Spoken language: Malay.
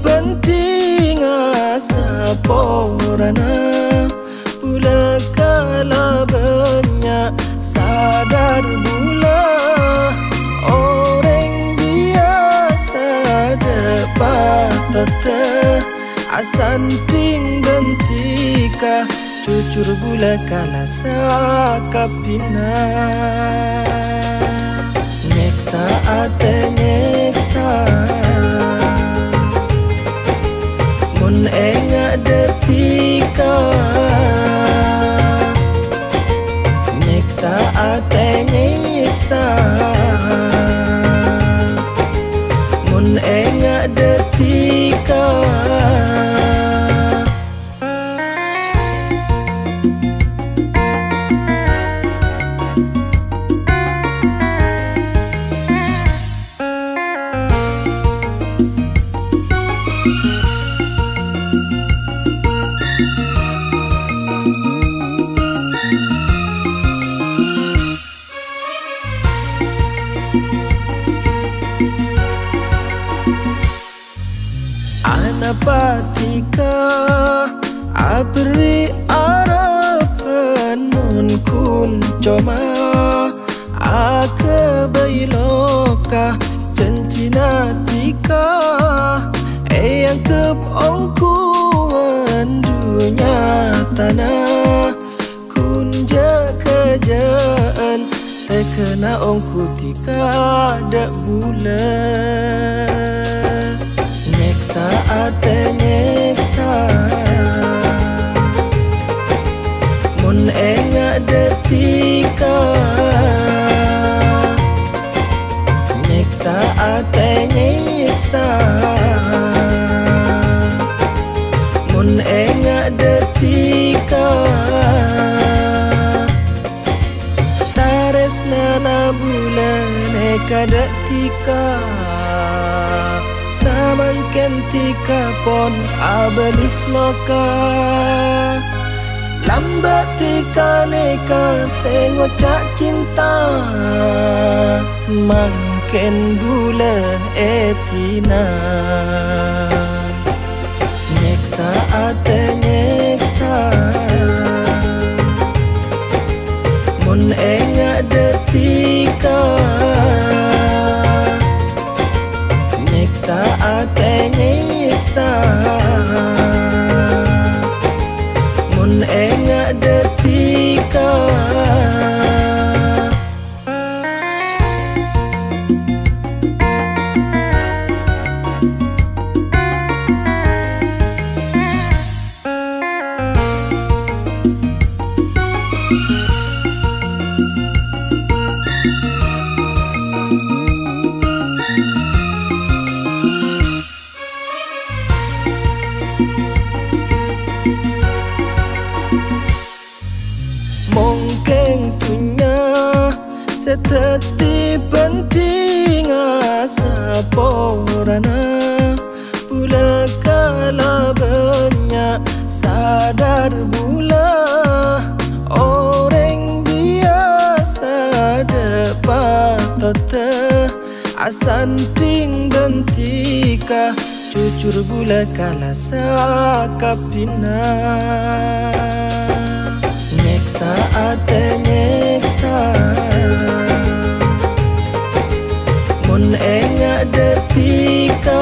penting asa porana pula kala banyak sadar bula orang biasa dapat teteh asanting bentika cucur bula kala sakapina nyeksa ate nyeksa mun enga detika nyeksa ate nyeksa mun enga detika Anapatika abri arapan mun kun coma aka bailoka jantina tika yang kep ongku dunia tanah kunja kejaan terkena ongku tika dak bulan ate nyeksa mun enga detika nyeksa ate nyeksa mun enga detika taresna na bulan eka detika Samangken tika pon abelis loka lambat tika neka sengocak cinta mangken bula etina nyeksa ate nyeksa mun enga detika nyeksa ate nyeksa mun enga detika seteti penting asa porana pula kala banyak sadar bula orang biasa dapat teteh asanting bentika cucur bula kala sakapina nyeksa ate nyeksa mun enga detika